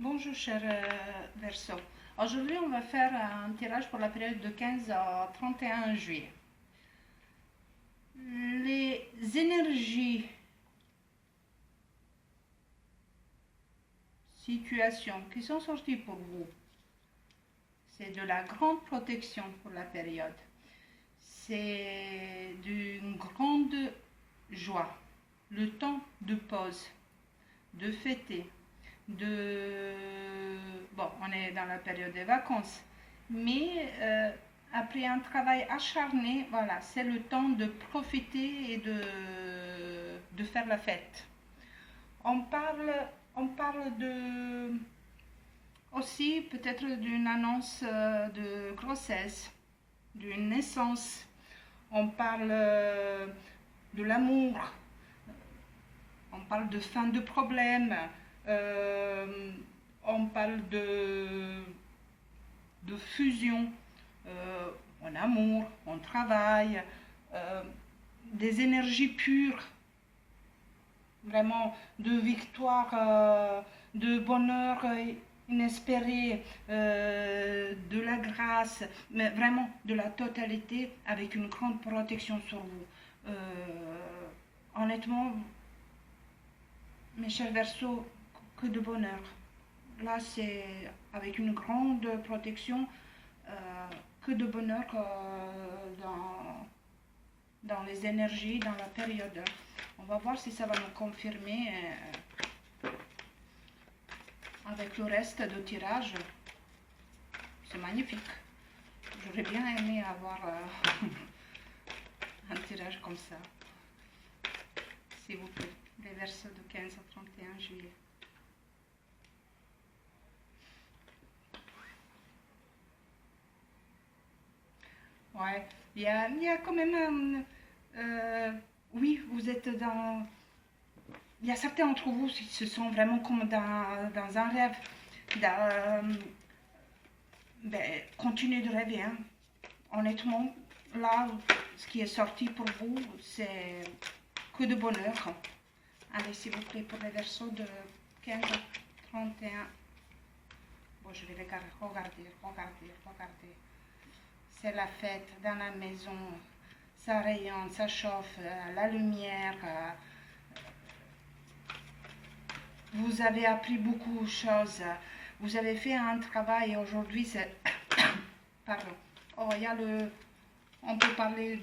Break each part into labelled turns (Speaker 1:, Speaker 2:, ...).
Speaker 1: Bonjour cher Verseau. Aujourd'hui on va faire un tirage pour la période de 15 à 31 juillet. Les énergies, situations qui sont sorties pour vous, c'est de la grande protection pour la période. C'est d'une grande joie, le temps de pause, de fêter. Bon, on est dans la période des vacances, mais après un travail acharné, voilà, c'est le temps de profiter et de faire la fête. On parle aussi peut-être d'une annonce de grossesse, d'une naissance. On parle de l'amour, on parle de fin de problème. On parle de fusion en amour, en travail, des énergies pures, vraiment de victoire, de bonheur inespéré, de la grâce, mais vraiment de la totalité avec une grande protection sur vous. Honnêtement, mes chers Verseaux, que de bonheur. Là, c'est avec une grande protection, que de bonheur dans les énergies, dans la période. On va voir si ça va nous confirmer avec le reste du tirage. C'est magnifique. J'aurais bien aimé avoir un tirage comme ça. S'il vous plaît, les Verseaux de 15 à 31 juillet. Ouais, il y a quand même... oui, vous êtes dans... Il y a certains d'entre vous qui se sentent vraiment comme dans un rêve. Continuez de rêver. Hein. Honnêtement, là, ce qui est sorti pour vous, c'est que de bonheur. Allez, s'il vous plaît, pour les Verseaux de 15 à 31. Bon, je vais regarder. C'est la fête dans la maison. Ça rayonne, ça chauffe, la lumière. Vous avez appris beaucoup de choses. Vous avez fait un travail aujourd'hui. C'est... Pardon. Oh, il y a le... On peut parler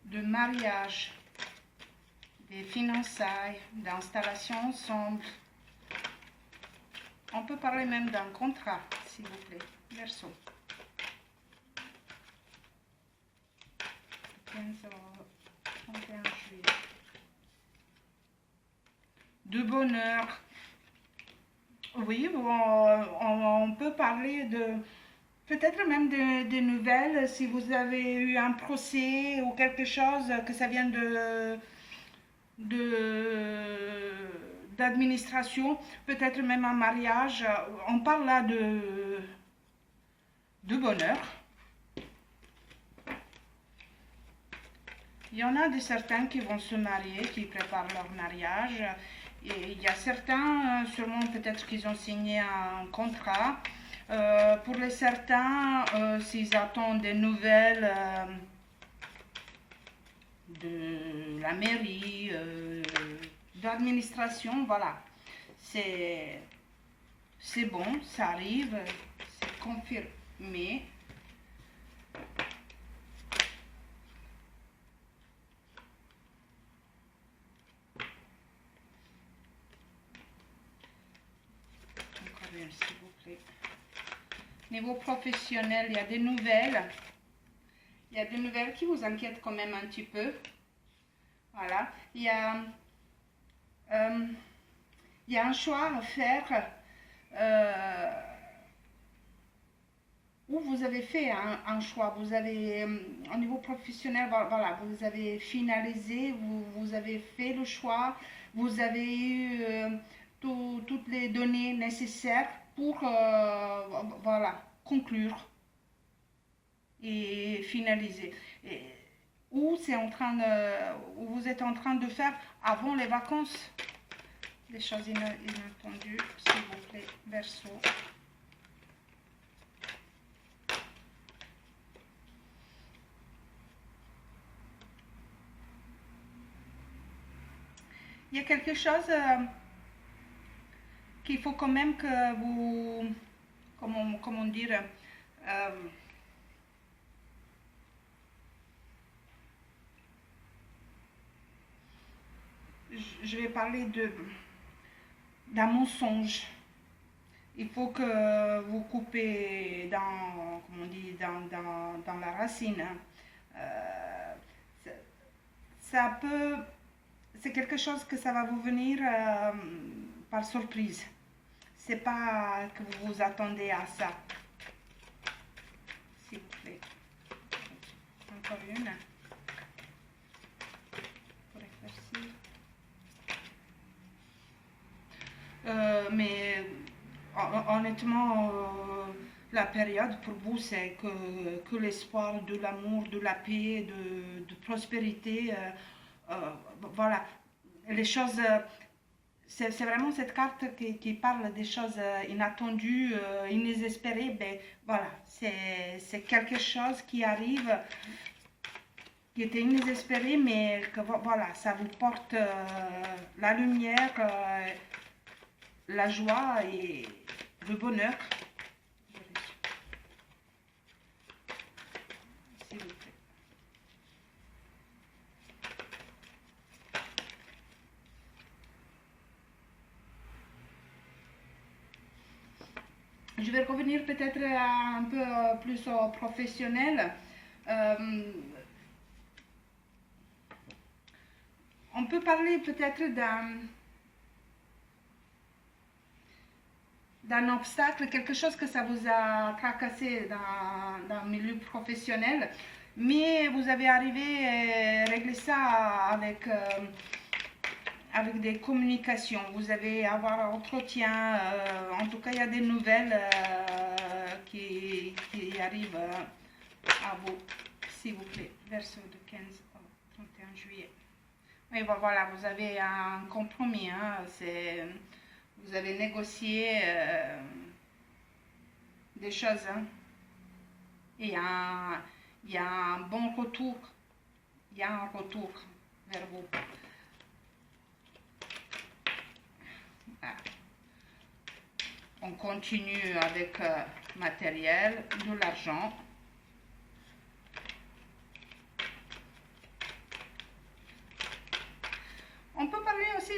Speaker 1: de mariage, des fiançailles, d'installation ensemble. On peut parler même d'un contrat, s'il vous plaît. Verseau. 15 au 31 juillet. De bonheur. Oui, on peut parler de... Peut-être même des nouvelles, si vous avez eu un procès ou quelque chose, que ça vient d'administration, peut-être même un mariage. On parle là de bonheur. Il y en a certains qui vont se marier, qui préparent leur mariage. Et il y a certains, sûrement peut-être qu'ils ont signé un contrat. Pour les certains, s'ils attendent des nouvelles de la mairie, d'administration, voilà. C'est bon, ça arrive, c'est confirmé. S'il vous plaît. Niveau professionnel, il y a des nouvelles. Il y a des nouvelles qui vous inquiètent quand même un petit peu. Voilà. Il y a un choix à faire où vous avez fait un choix. Vous avez, au niveau professionnel, voilà, vous avez finalisé, vous avez fait le choix, vous avez eu toutes les données nécessaires pour voilà, conclure et finaliser. Ou vous êtes en train de faire avant les vacances. Des choses inattendues, s'il vous plaît, Verseau. Il y a quelque chose qu'il faut quand même que vous, comment dire, je vais parler d'un mensonge. Il faut que vous coupez dans, comment on dit, dans la racine. Ça, ça peut, c'est quelque chose que ça va vous venir par surprise. C'est pas que vous vous attendez à ça. S'il vous plaît. Encore une. Pour éclaircir. Mais honnêtement, la période pour vous, c'est que l'espoir de l'amour, de la paix, de prospérité. Voilà. Les choses. C'est vraiment cette carte qui parle des choses inattendues, inespérées. Ben, voilà, c'est quelque chose qui arrive, qui était inespéré, mais que voilà, ça vous porte la lumière, la joie et le bonheur. S'il vous plaît. Je vais revenir peut-être un peu plus au professionnel. On peut parler peut-être d'un obstacle, quelque chose que ça vous a tracassé dans le milieu professionnel, mais vous avez arrivé à régler ça avec des communications. Vous avez avoir un entretien, en tout cas il y a des nouvelles qui arrivent à vous, s'il vous plaît. Verseau de 15 au 31 juillet. Oui, bon, voilà, vous avez un compromis, hein, vous avez négocié des choses, hein, et il y a un bon retour, il y a un retour vers vous. Voilà. On continue avec matériel, de l'argent. On peut parler aussi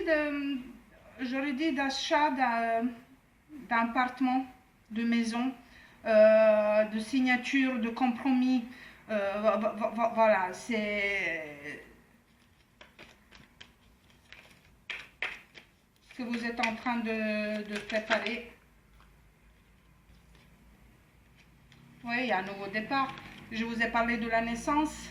Speaker 1: j'aurais dit, d'achat d'appartement, de maison, de signature, de compromis. Voilà, c'est ce que vous êtes en train de préparer. Oui, il y a un nouveau départ. Je vous ai parlé de la naissance,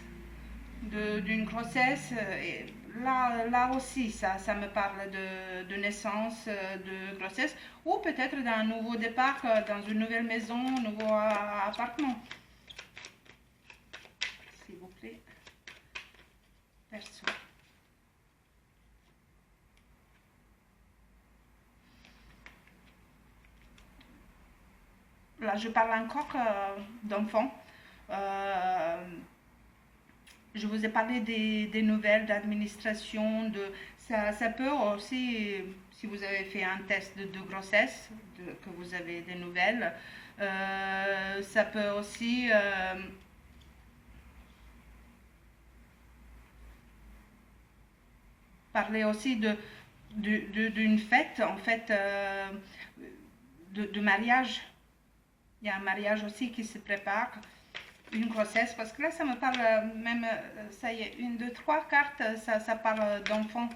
Speaker 1: d'une grossesse. Et là aussi, ça me parle de naissance, de grossesse, ou peut-être d'un nouveau départ dans une nouvelle maison, un nouveau appartement. S'il vous plaît. Verseau. Là, je parle encore d'enfants. Je vous ai parlé des nouvelles d'administration. Ça peut aussi, si vous avez fait un test de grossesse, que vous avez des nouvelles, ça peut aussi parler aussi d'une fête, en fait, de mariage. Il y a un mariage aussi qui se prépare, une grossesse, parce que là, ça me parle même, ça y est, 1, 2, 3 cartes, ça parle d'enfant,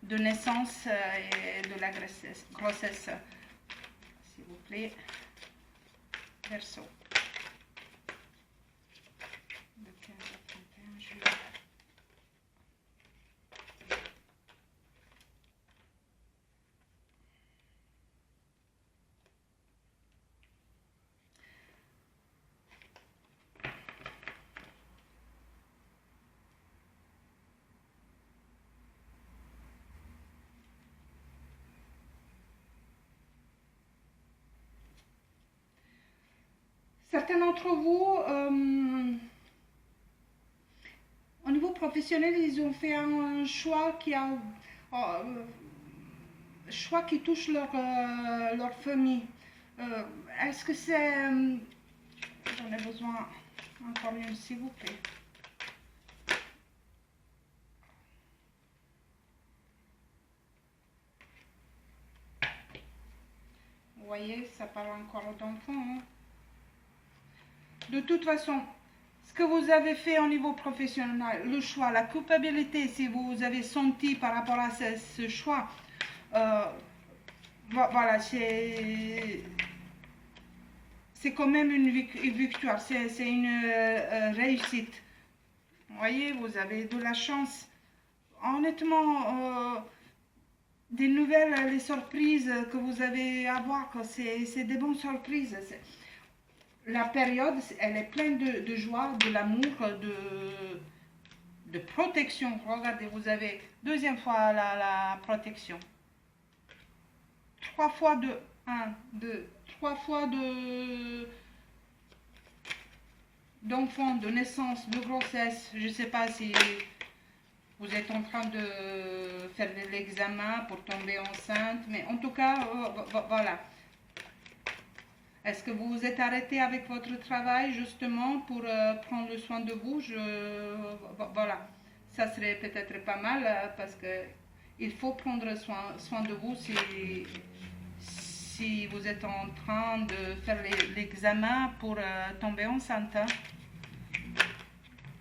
Speaker 1: de naissance et de la grossesse. S'il vous plaît. Verseau. De 15 à 31 juillet. certains d'entre vous, au niveau professionnel, ils ont fait un choix choix qui touche leur famille. Est-ce que c'est... J'en ai besoin encore une, s'il vous plaît. Vous voyez, ça parle encore d'enfants. Hein. De toute façon, ce que vous avez fait au niveau professionnel, le choix, la culpabilité, si vous avez senti par rapport à ce choix, voilà, c'est quand même une victoire, c'est une réussite. Vous voyez, vous avez de la chance. Honnêtement, des nouvelles, les surprises que vous avez à voir, c'est des bonnes surprises. La période, elle est pleine de joie, de l'amour, de protection. Regardez, vous avez deuxième fois la protection. 3 fois de 1, 2, 3 fois d'enfants, de naissance, de grossesse. Je ne sais pas si vous êtes en train de faire l'examen pour tomber enceinte, mais en tout cas, voilà. Est-ce que vous vous êtes arrêté avec votre travail justement pour prendre le soin de vous? Voilà, ça serait peut-être pas mal parce que il faut prendre soin de vous si vous êtes en train de faire l'examen pour tomber enceinte. Hein.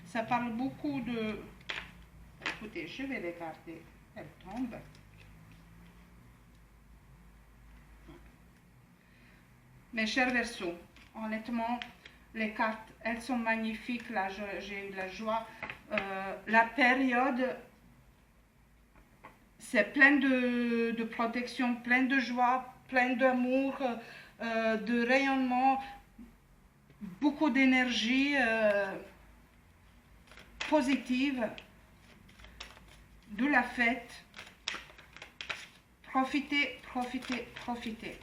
Speaker 1: Ça parle beaucoup de... Écoutez, je vais les garder. Elle tombe. Mes chers Verseaux, honnêtement, les cartes, elles sont magnifiques. Là, j'ai eu la joie. La période, c'est plein de protection, plein de joie, plein d'amour, de rayonnement, beaucoup d'énergie positive, de la fête. Profitez, profitez, profitez.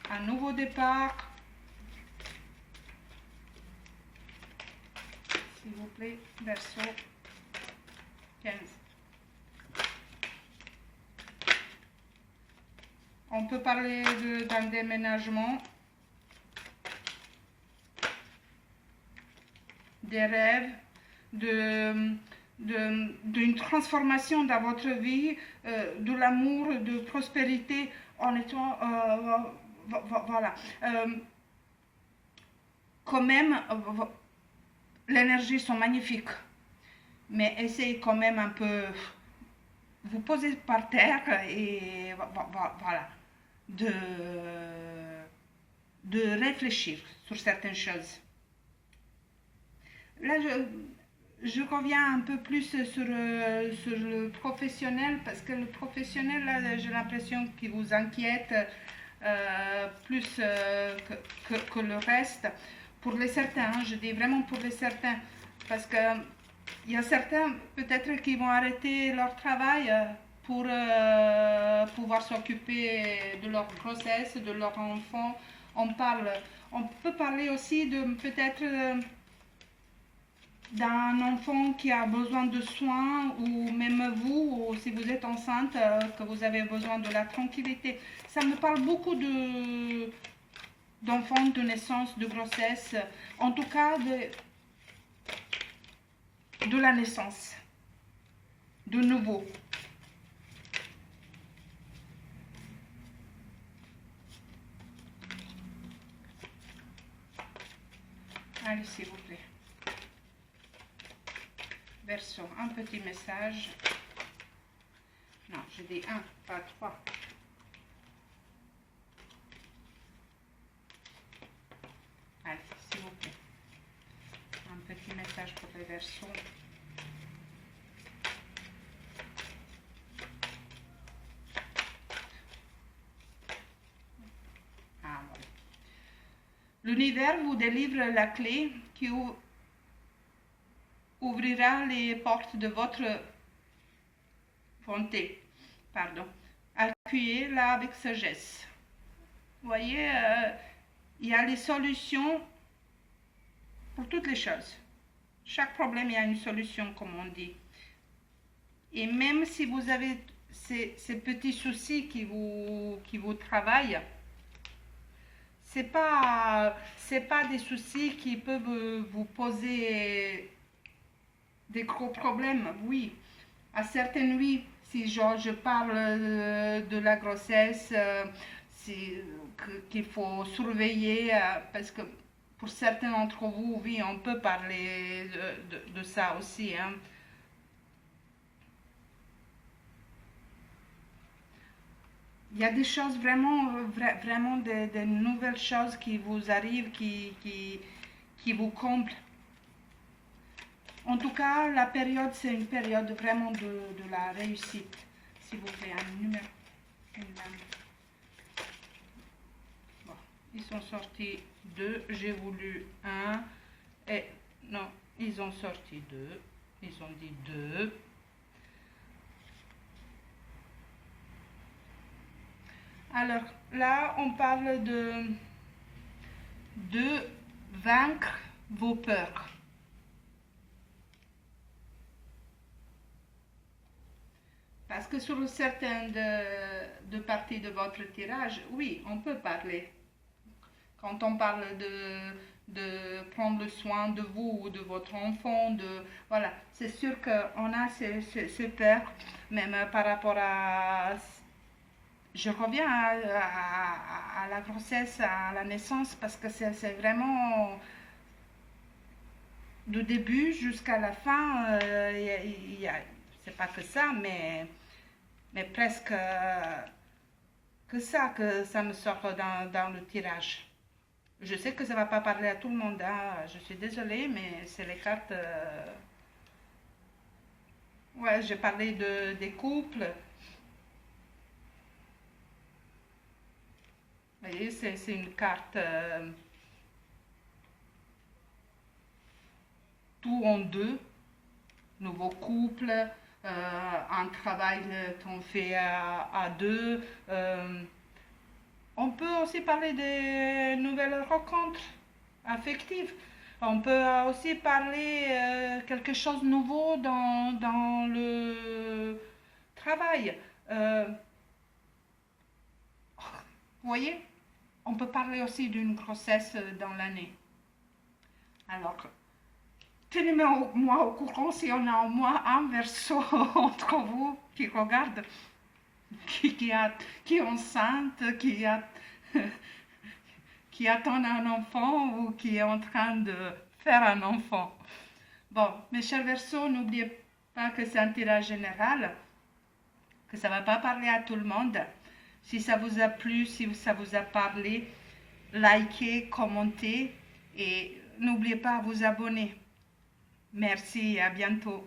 Speaker 1: Un nouveau départ. S'il vous plaît, Verseau 15. On peut parler d'un déménagement, des rêves, d'une transformation dans votre vie, de l'amour, de prospérité, en étant... voilà. Quand même, l'énergie sont magnifiques, mais essayez quand même un peu vous poser par terre et voilà, de réfléchir sur certaines choses. Là, je reviens un peu plus sur le professionnel, parce que le professionnel, là, j'ai l'impression qu'il vous inquiète plus que le reste. Pour les certains, hein, je dis vraiment pour les certains, parce que il y a certains peut-être qui vont arrêter leur travail pour pouvoir s'occuper de leur grossesse, de leur enfant. On peut parler aussi de peut-être d'un enfant qui a besoin de soins, ou même vous, ou si vous êtes enceinte, que vous avez besoin de la tranquillité. Ça me parle beaucoup d'enfants, de naissance, de grossesse, en tout cas de la naissance, de nouveau. Allez, s'il vous plaît. Verseau, un petit message. Non, j'ai dit 1, pas 3. Allez, s'il vous plaît. Un petit message pour les Verseaux. Ah, voilà. L'univers vous délivre la clé qui ouvrira les portes de votre volonté. Pardon. Accueillez-la avec sagesse. Vous voyez, il y a les solutions pour toutes les choses. Chaque problème, il y a une solution, comme on dit. Et même si vous avez ces petits soucis qui vous travaillent, c'est pas des soucis qui peuvent vous poser des gros problèmes. Oui, à certaines oui, si je parle de la grossesse, qu'il faut surveiller, parce que pour certains d'entre vous, oui, on peut parler de ça aussi, hein. Il y a des choses vraiment de nouvelles choses qui vous arrivent, qui vous comblent. En tout cas, la période, c'est une période vraiment de la réussite. S'il vous plaît, un numéro, une lame. Bon, ils sont sortis 2, j'ai voulu 1, et non, ils ont sorti 2, ils ont dit 2. Alors là, on parle de vaincre vos peurs. Parce que sur certaines de parties de votre tirage, oui, on peut parler. Quand on parle de prendre soin de vous ou de votre enfant, voilà, c'est sûr qu'on a ces peurs, même par rapport à... Je reviens à la grossesse, à la naissance, parce que c'est vraiment du début jusqu'à la fin, c'est pas que ça, mais presque que ça me sort dans le tirage. Je sais que ça va pas parler à tout le monde, hein. Je suis désolée, mais c'est les cartes. Ouais, j'ai parlé des couples. Vous voyez, c'est une carte tout en deux, nouveau couple, un travail qu'on fait à deux. On peut aussi parler des nouvelles rencontres affectives. On peut aussi parler quelque chose de nouveau dans le travail. Vous voyez, on peut parler aussi d'une grossesse dans l'année. Alors, tenez-moi au courant si on a au moins un verso entre vous qui regarde, qui est enceinte, qui attend un enfant ou qui est en train de faire un enfant. Bon, mes chers Verseaux, n'oubliez pas que c'est un tirage général, que ça ne va pas parler à tout le monde. Si ça vous a plu, si ça vous a parlé, likez, commentez et n'oubliez pas de vous abonner. Merci et à bientôt.